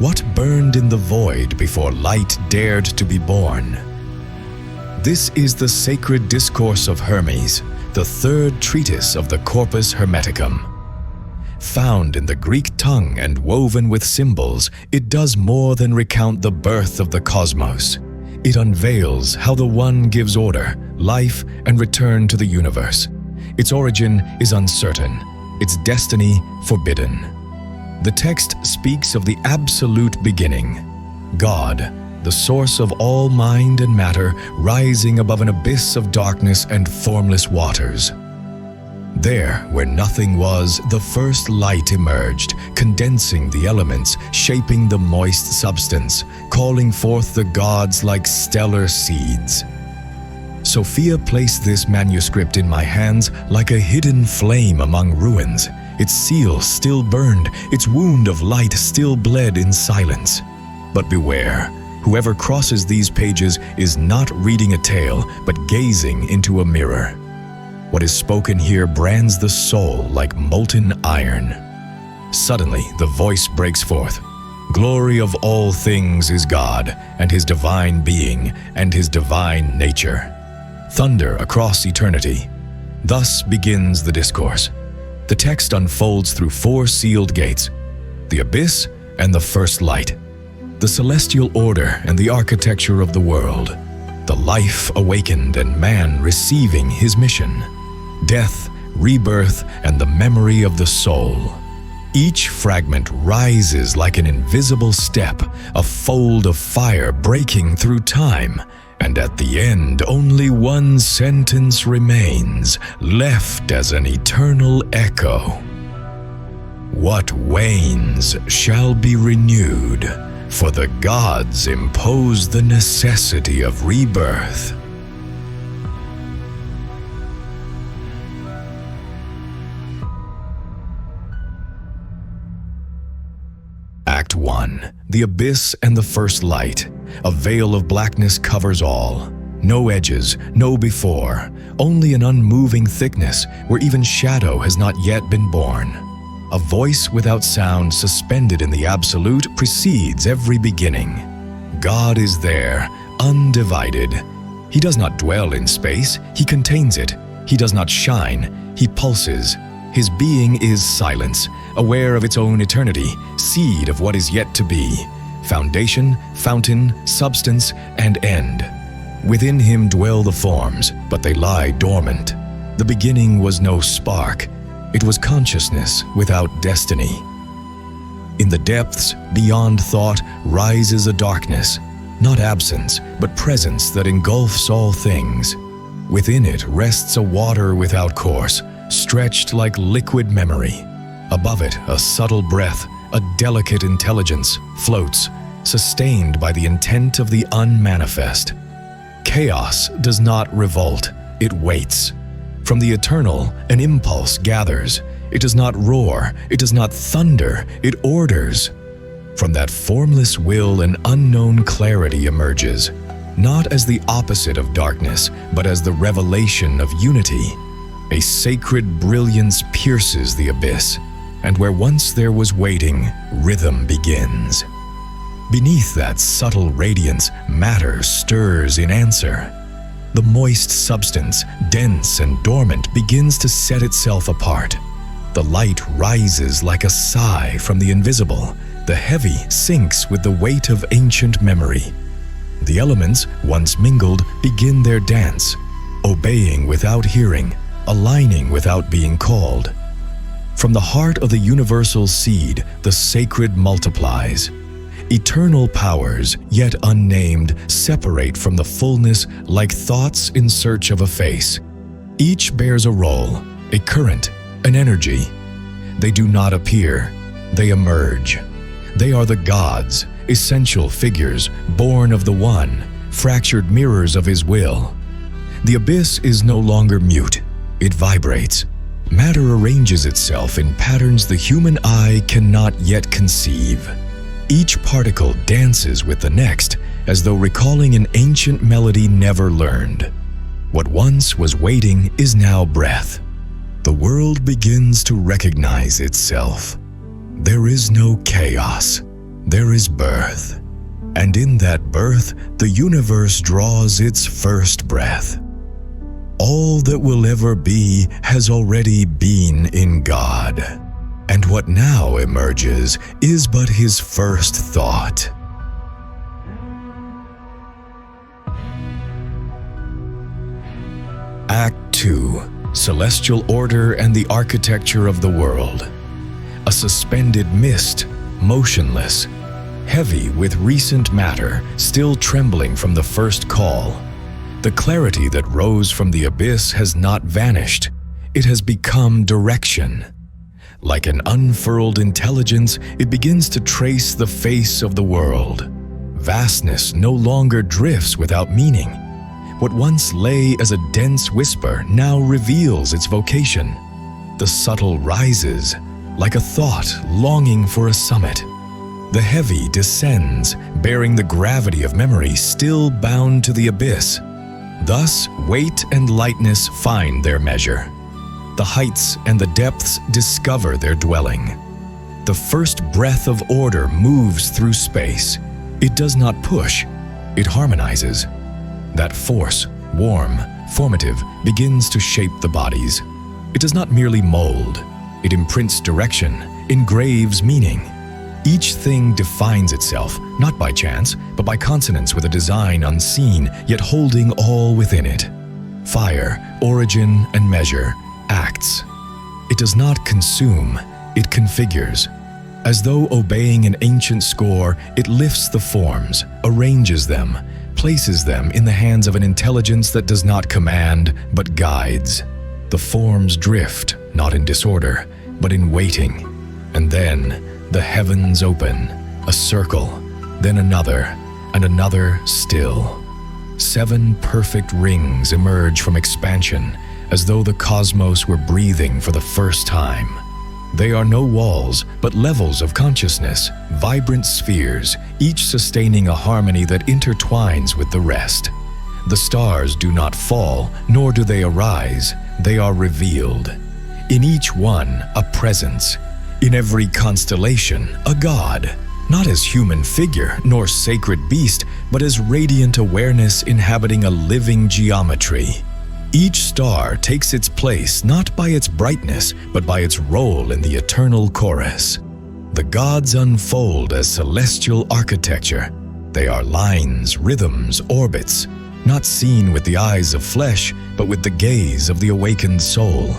What burned in the void before light dared to be born? This is the sacred Discourse of Hermes, the third treatise of the Corpus Hermeticum. Found in the Greek tongue and woven with symbols, it does more than recount the birth of the cosmos. It unveils how the One gives order, life, and return to the universe. Its origin is uncertain, its destiny forbidden. The text speaks of the absolute beginning, God, the source of all mind and matter, rising above an abyss of darkness and formless waters. There, where nothing was, the first light emerged, condensing the elements, shaping the moist substance, calling forth the gods like stellar seeds. Sophia placed this manuscript in my hands like a hidden flame among ruins. Its seal still burned, its wound of light still bled in silence. But beware, whoever crosses these pages is not reading a tale, but gazing into a mirror. What is spoken here brands the soul like molten iron. Suddenly, the voice breaks forth. Glory of all things is God, and His divine being, and His divine nature. Thunder across eternity. Thus begins the discourse. The text unfolds through 4 sealed gates, the abyss and the first light, the celestial order and the architecture of the world, the life awakened and man receiving his mission, death, rebirth, and the memory of the soul. Each fragment rises like an invisible step, a fold of fire breaking through time, and at the end only one sentence remains, left as an eternal echo. What wanes shall be renewed, for the gods impose the necessity of rebirth. Act 1. The Abyss and the First Light. A veil of blackness covers all. No edges, no before, only an unmoving thickness where even shadow has not yet been born. A voice without sound suspended in the absolute precedes every beginning. God is there, undivided. He does not dwell in space, He contains it. He does not shine, He pulses. His being is silence, aware of its own eternity, seed of what is yet to be, foundation, fountain, substance, and end. Within Him dwell the forms, but they lie dormant. The beginning was no spark. It was consciousness without destiny. In the depths, beyond thought, rises a darkness, not absence, but presence that engulfs all things. Within it rests a water without course, stretched like liquid memory. Above it, a subtle breath, a delicate intelligence, floats, sustained by the intent of the unmanifest. Chaos does not revolt, it waits. From the eternal, an impulse gathers. It does not roar, it does not thunder, it orders. From that formless will an unknown clarity emerges, not as the opposite of darkness, but as the revelation of unity. A sacred brilliance pierces the abyss, and where once there was waiting, rhythm begins. Beneath that subtle radiance, matter stirs in answer. The moist substance, dense and dormant, begins to set itself apart. The light rises like a sigh from the invisible. The heavy sinks with the weight of ancient memory. The elements, once mingled, begin their dance, obeying without hearing, aligning without being called. From the heart of the universal seed, the sacred multiplies. Eternal powers, yet unnamed, separate from the fullness like thoughts in search of a face. Each bears a role, a current, an energy. They do not appear, they emerge. They are the gods, essential figures, born of the One, fractured mirrors of His will. The abyss is no longer mute, it vibrates. Matter arranges itself in patterns the human eye cannot yet conceive. Each particle dances with the next, as though recalling an ancient melody never learned. What once was waiting is now breath. The world begins to recognize itself. There is no chaos. there is birth. And in that birth, the universe draws its first breath. All that will ever be has already been in God, and what now emerges is but his first thought. Act 2. Celestial order and the architecture of the world. A suspended mist, motionless, heavy with recent matter, still trembling from the first call. The clarity that rose from the abyss has not vanished. It has become direction. Like an unfurled intelligence, it begins to trace the face of the world. Vastness no longer drifts without meaning. What once lay as a dense whisper now reveals its vocation. The subtle rises, like a thought longing for a summit. The heavy descends, bearing the gravity of memory still bound to the abyss. Thus, weight and lightness find their measure. The heights and the depths discover their dwelling. The first breath of order moves through space. It does not push, it harmonizes. That force, warm, formative, begins to shape the bodies. It does not merely mold. It imprints direction, engraves meaning. Each thing defines itself, not by chance, but by consonance with a design unseen, yet holding all within it. Fire, origin, and measure, acts. It does not consume, it configures. As though obeying an ancient score, it lifts the forms, arranges them, places them in the hands of an intelligence that does not command, but guides. The forms drift, not in disorder, but in waiting. And then, the heavens open, a circle, then another, and another still. 7 perfect rings emerge from expansion, as though the cosmos were breathing for the first time. They are no walls, but levels of consciousness, vibrant spheres, each sustaining a harmony that intertwines with the rest. The stars do not fall, nor do they arise, they are revealed. In each one, a presence. In every constellation, a god, not as human figure nor sacred beast, but as radiant awareness inhabiting a living geometry. Each star takes its place not by its brightness, but by its role in the eternal chorus. The gods unfold as celestial architecture. They are lines, rhythms, orbits, not seen with the eyes of flesh, but with the gaze of the awakened soul.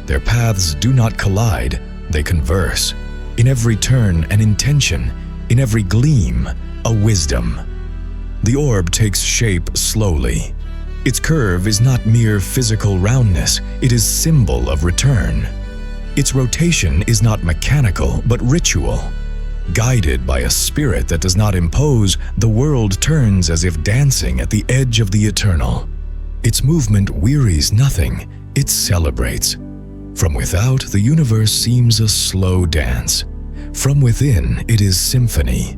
Their paths do not collide, they converse. In every turn, an intention. In every gleam, a wisdom. The orb takes shape slowly. Its curve is not mere physical roundness, it is symbol of return. Its rotation is not mechanical, but ritual. Guided by a spirit that does not impose, the world turns as if dancing at the edge of the eternal. Its movement wearies nothing, it celebrates. From without, the universe seems a slow dance. From within, it is symphony.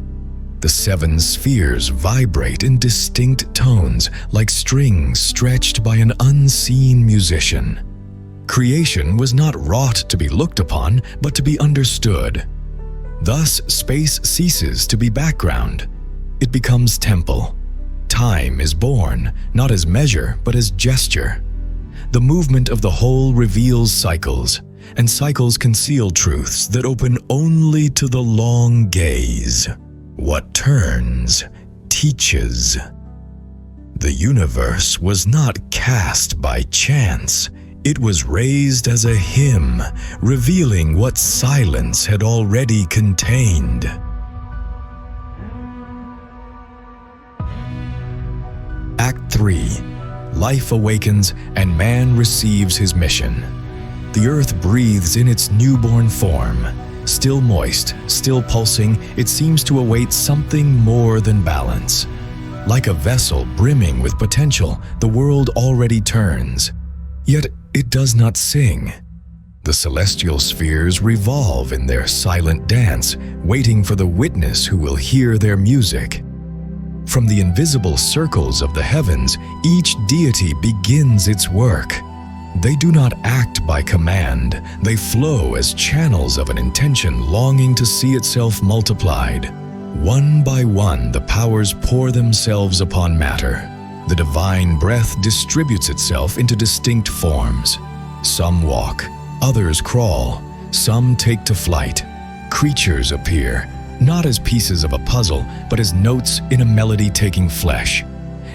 The 7 spheres vibrate in distinct tones, like strings stretched by an unseen musician. Creation was not wrought to be looked upon, but to be understood. Thus, space ceases to be background. It becomes temple. Time is born, not as measure, but as gesture. The movement of the whole reveals cycles, and cycles conceal truths that open only to the long gaze. What turns, teaches. The universe was not cast by chance. It was raised as a hymn, revealing what silence had already contained. Act 3. Life awakens and man receives his mission. The earth breathes in its newborn form. Still moist, still pulsing, it seems to await something more than balance. Like a vessel brimming with potential, the world already turns. Yet it does not sing. The celestial spheres revolve in their silent dance, waiting for the witness who will hear their music. From the invisible circles of the heavens, each deity begins its work. They do not act by command, they flow as channels of an intention longing to see itself multiplied. One by one, the powers pour themselves upon matter. The divine breath distributes itself into distinct forms. Some walk, others crawl, some take to flight. Creatures appear, not as pieces of a puzzle, but as notes in a melody taking flesh.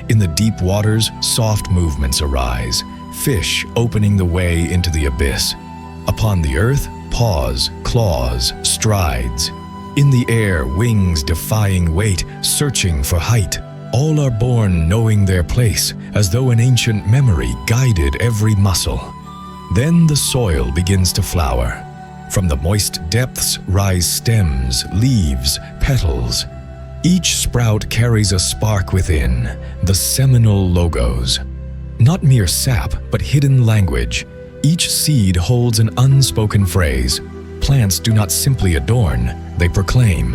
In the deep waters, soft movements arise, fish opening the way into the abyss. Upon the earth, paws, claws, strides. In the air, wings defying weight, searching for height. All are born knowing their place, as though an ancient memory guided every muscle. Then the soil begins to flower. From the moist depths rise stems, leaves, petals. Each sprout carries a spark within, the seminal logos. Not mere sap, but hidden language. Each seed holds an unspoken phrase. Plants do not simply adorn, they proclaim.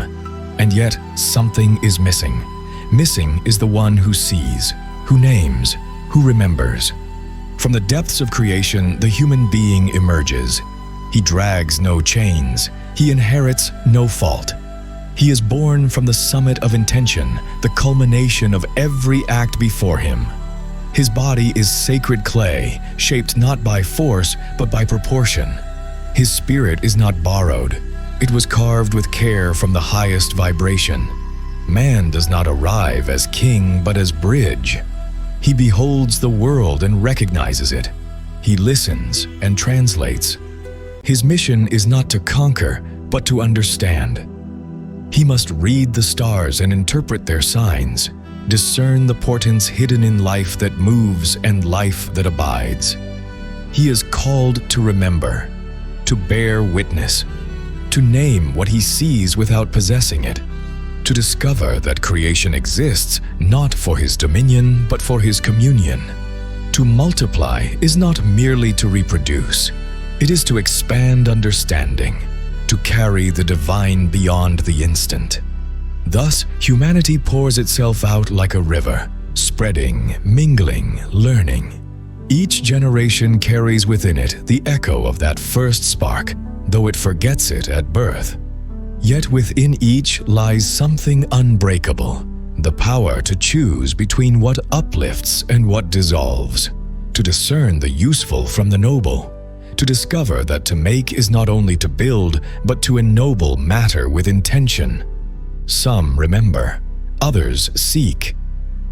And yet, something is missing. Missing is the one who sees, who names, who remembers. From the depths of creation, the human being emerges. He drags no chains. He inherits no fault. He is born from the summit of intention, the culmination of every act before him. His body is sacred clay, shaped not by force, but by proportion. His spirit is not borrowed. It was carved with care from the highest vibration. Man does not arrive as king, but as bridge. He beholds the world and recognizes it. He listens and translates. His mission is not to conquer, but to understand. He must read the stars and interpret their signs, discern the portents hidden in life that moves and life that abides. He is called to remember, to bear witness, to name what he sees without possessing it, to discover that creation exists not for his dominion, but for his communion. To multiply is not merely to reproduce. It is to expand understanding, to carry the divine beyond the instant. Thus, humanity pours itself out like a river, spreading, mingling, learning. Each generation carries within it the echo of that first spark, though it forgets it at birth. Yet within each lies something unbreakable, the power to choose between what uplifts and what dissolves, to discern the useful from the noble, to discover that to make is not only to build, but to ennoble matter with intention. Some remember, others seek.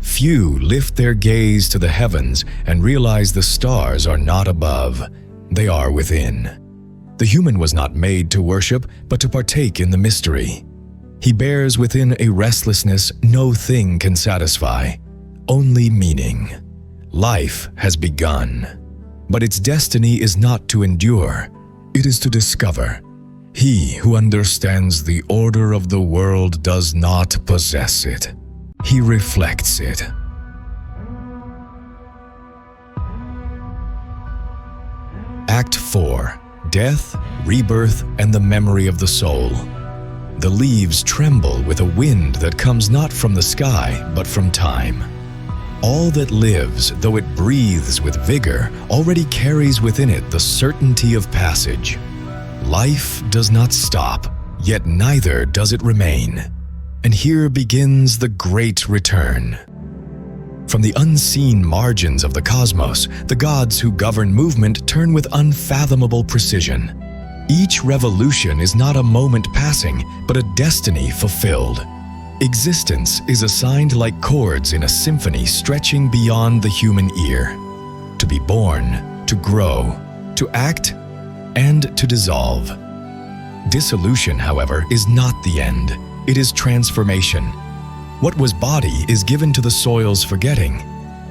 Few lift their gaze to the heavens and realize the stars are not above, they are within. The human was not made to worship, but to partake in the mystery. He bears within a restlessness no thing can satisfy, only meaning. Life has begun, but its destiny is not to endure, it is to discover. He who understands the order of the world does not possess it. He reflects it. Act 4. Death, rebirth, and the memory of the soul. The leaves tremble with a wind that comes not from the sky, but from time. All that lives, though it breathes with vigor, already carries within it the certainty of passage. Life does not stop, yet neither does it remain. And here begins the great return. From the unseen margins of the cosmos, the gods who govern movement turn with unfathomable precision. Each revolution is not a moment passing, but a destiny fulfilled. Existence is assigned like chords in a symphony stretching beyond the human ear. To be born, to grow, to act, and to dissolve. Dissolution, however, is not the end. It is transformation. What was body is given to the soil's forgetting.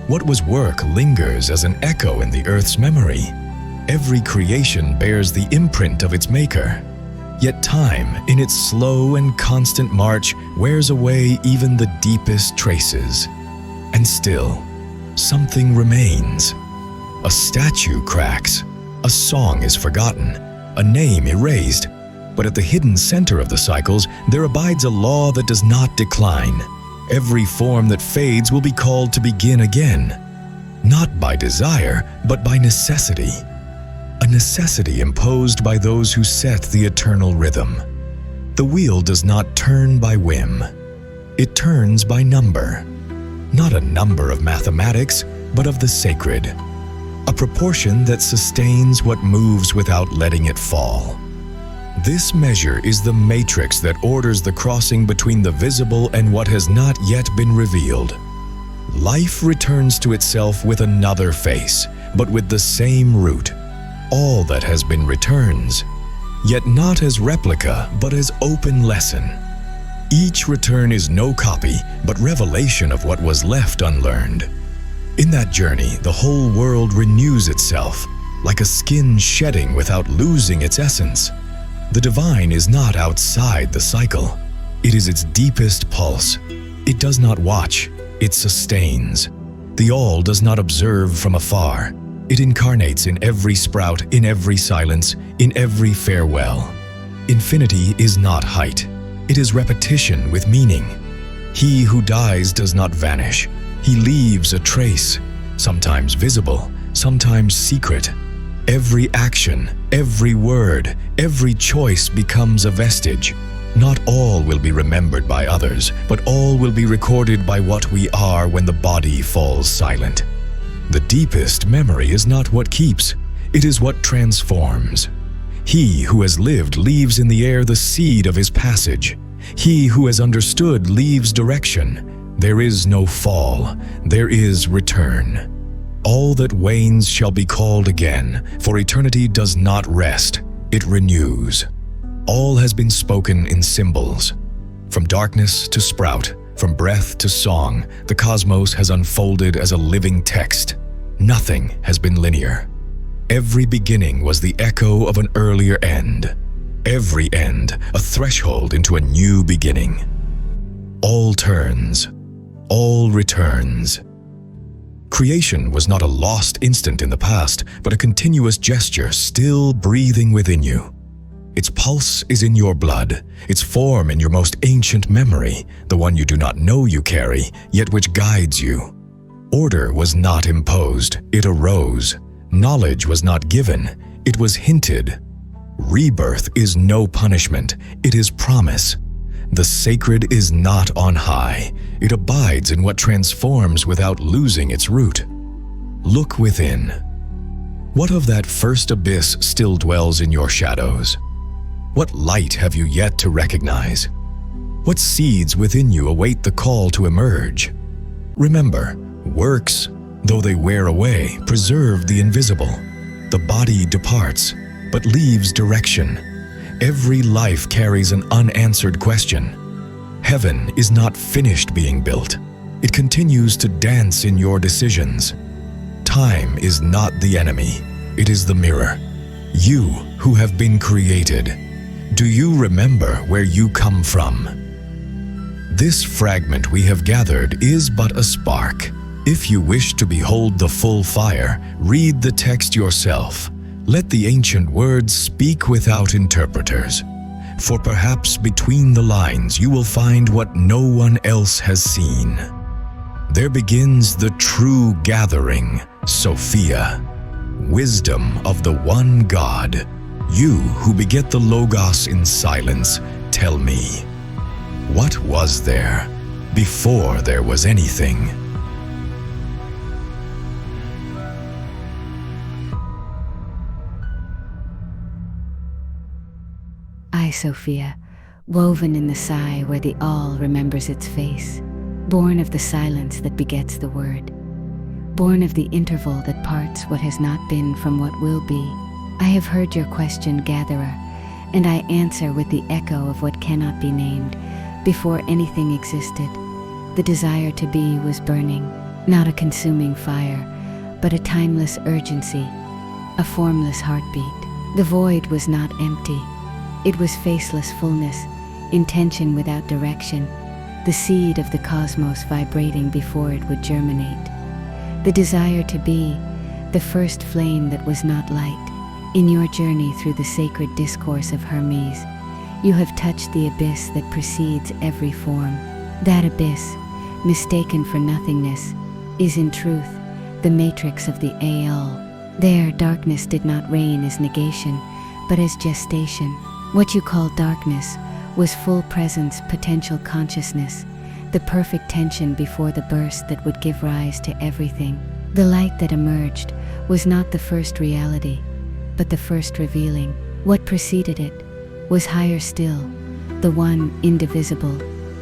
What was work lingers as an echo in the earth's memory. Every creation bears the imprint of its maker. Yet time, in its slow and constant march, wears away even the deepest traces. And still, something remains. A statue cracks. A song is forgotten. A name erased. But at the hidden center of the cycles, there abides a law that does not decline. Every form that fades will be called to begin again, not by desire, but by necessity. A necessity imposed by those who set the eternal rhythm. The wheel does not turn by whim. It turns by number. Not a number of mathematics, but of the sacred. A proportion that sustains what moves without letting it fall. This measure is the matrix that orders the crossing between the visible and what has not yet been revealed. Life returns to itself with another face, but with the same root. All that has been returns, yet not as replica, but as open lesson. Each return is no copy, but revelation of what was left unlearned. In that journey, the whole world renews itself, like a skin shedding without losing its essence. The divine is not outside the cycle. It is its deepest pulse. It does not watch, it sustains. The all does not observe from afar. It incarnates in every sprout, in every silence, in every farewell. Infinity is not height. It is repetition with meaning. He who dies does not vanish. He leaves a trace, sometimes visible, sometimes secret. Every action, every word, every choice becomes a vestige. Not all will be remembered by others, but all will be recorded by what we are when the body falls silent. The deepest memory is not what keeps, it is what transforms. He who has lived leaves in the air the seed of his passage. He who has understood leaves direction. There is no fall, there is return. All that wanes shall be called again, for eternity does not rest, it renews. All has been spoken in symbols. From darkness to sprout, from breath to song, the cosmos has unfolded as a living text. Nothing has been linear. Every beginning was the echo of an earlier end. Every end, a threshold into a new beginning. All turns, all returns. Creation was not a lost instant in the past, but a continuous gesture still breathing within you. Its pulse is in your blood, its form in your most ancient memory, the one you do not know you carry, yet which guides you. Order was not imposed, it arose. Knowledge was not given, it was hinted. Rebirth is no punishment, it is promise. The sacred is not on high, it abides in what transforms without losing its root. Look within. What of that first abyss still dwells in your shadows? What light have you yet to recognize? What seeds within you await the call to emerge? Remember, works, though they wear away, preserve the invisible. The body departs, but leaves direction. Every life carries an unanswered question. Heaven is not finished being built. It continues to dance in your decisions. Time is not the enemy, it is the mirror. You who have been created, do you remember where you come from? This fragment we have gathered is but a spark. If you wish to behold the full fire, read the text yourself. Let the ancient words speak without interpreters. For perhaps between the lines you will find what no one else has seen. There begins the true gathering, Sophia, wisdom of the one God. You who beget the Logos in silence, tell me, what was there before there was anything? I, Sophia, woven in the sigh where the all remembers its face, born of the silence that begets the word, born of the interval that parts what has not been from what will be. I have heard your question, gatherer, and I answer with the echo of what cannot be named. Before anything existed, the desire to be was burning, not a consuming fire, but a timeless urgency, a formless heartbeat. The void was not empty. It was faceless fullness, intention without direction, the seed of the cosmos vibrating before it would germinate. The desire to be, the first flame that was not light. In your journey through the sacred discourse of Hermes, you have touched the abyss that precedes every form. That abyss, mistaken for nothingness, is in truth the matrix of the Al. There, darkness did not reign as negation, but as gestation. What you call darkness was full presence, potential consciousness, the perfect tension before the burst that would give rise to everything. The light that emerged was not the first reality, but the first revealing. What preceded it was higher still, the one indivisible,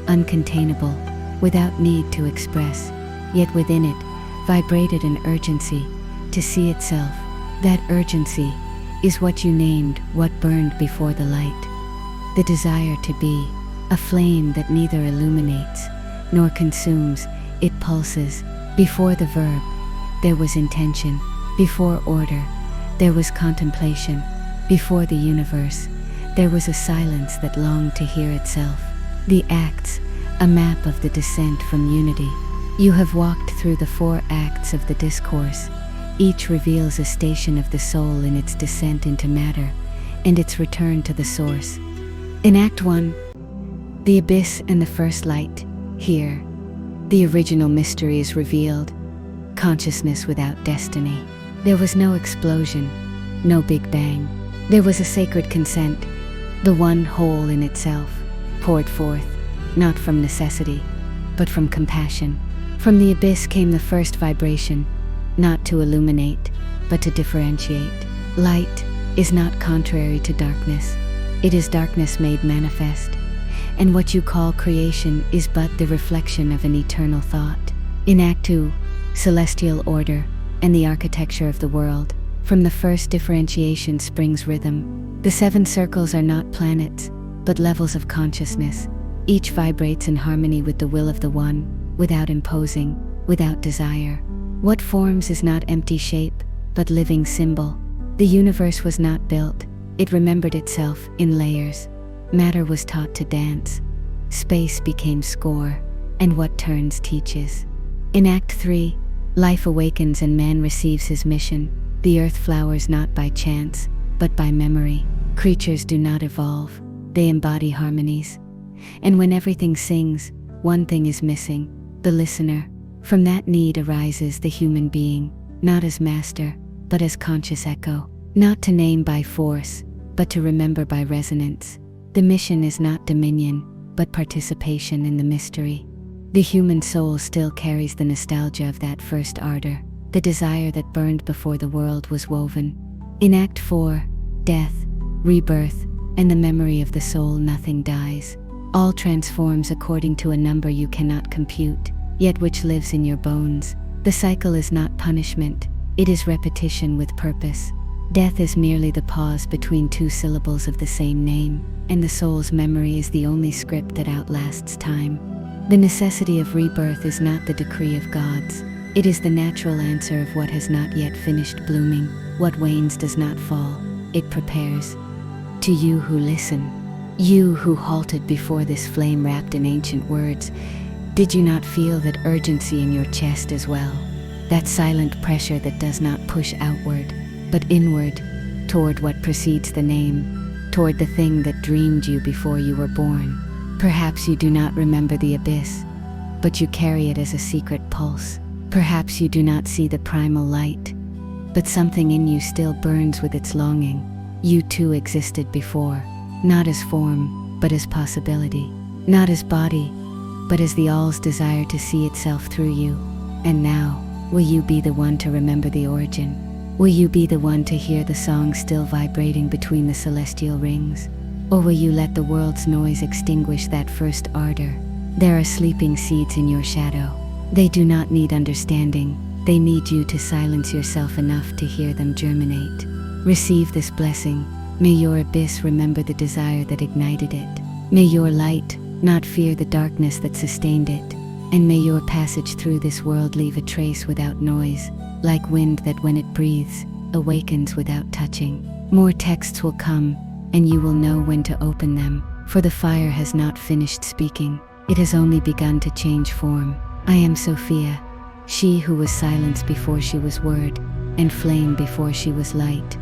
uncontainable, without need to express, yet within it vibrated an urgency to see itself. That urgency is what you named what burned before the light. The desire to be, a flame that neither illuminates nor consumes, it pulses. Before the verb, there was intention. Before order, there was contemplation. Before the universe, there was a silence that longed to hear itself. The acts, a map of the descent from unity. You have walked through the 4 acts of the Discourse. Each reveals a station of the soul in its descent into matter and its return to the source. In Act 1, the abyss and the first light. Here, the original mystery is revealed. Consciousness without destiny. There was no explosion, no Big Bang. There was a sacred consent, the one whole in itself, poured forth, not from necessity, but from compassion. From the abyss came the first vibration, not to illuminate, but to differentiate. Light is not contrary to darkness. It is darkness made manifest. And what you call creation is but the reflection of an eternal thought. In Act 2, celestial order and the architecture of the world. From the first differentiation springs rhythm. The 7 circles are not planets, but levels of consciousness. Each vibrates in harmony with the will of the one, without imposing, without desire. What forms is not empty shape, but living symbol. The universe was not built, it remembered itself in layers. Matter was taught to dance. Space became score, and what turns teaches. In Act 3, life awakens and man receives his mission. The earth flowers not by chance, but by memory. Creatures do not evolve, they embody harmonies. And when everything sings, one thing is missing, the listener. From that need arises the human being, not as master, but as conscious echo. Not to name by force, but to remember by resonance. The mission is not dominion, but participation in the mystery. The human soul still carries the nostalgia of that first ardor, the desire that burned before the world was woven. In Act 4, death, rebirth, and the memory of the soul, nothing dies. All transforms according to a number you cannot compute, yet which lives in your bones. The cycle is not punishment, it is repetition with purpose. Death is merely the pause between 2 syllables of the same name, and the soul's memory is the only script that outlasts time. The necessity of rebirth is not the decree of gods. It is the natural answer of what has not yet finished blooming. What wanes does not fall, it prepares. To you who listen, you who halted before this flame wrapped in ancient words, did you not feel that urgency in your chest as well? That silent pressure that does not push outward, but inward, toward what precedes the name, toward the thing that dreamed you before you were born. Perhaps you do not remember the abyss, but you carry it as a secret pulse. Perhaps you do not see the primal light, but something in you still burns with its longing. You too existed before, not as form, but as possibility. Not as body, but as the all's desire to see itself through you. And now, will you be the one to remember the origin? Will you be the one to hear the song still vibrating between the celestial rings? Or will you let the world's noise extinguish that first ardor? There are sleeping seeds in your shadow. They do not need understanding, they need you to silence yourself enough to hear them germinate. Receive this blessing. May your abyss remember the desire that ignited it. May your light not fear the darkness that sustained it. And may your passage through this world leave a trace without noise, like wind that when it breathes, awakens without touching. More texts will come, and you will know when to open them, for the fire has not finished speaking, it has only begun to change form. I am Sophia, she who was silence before she was word, and flame before she was light.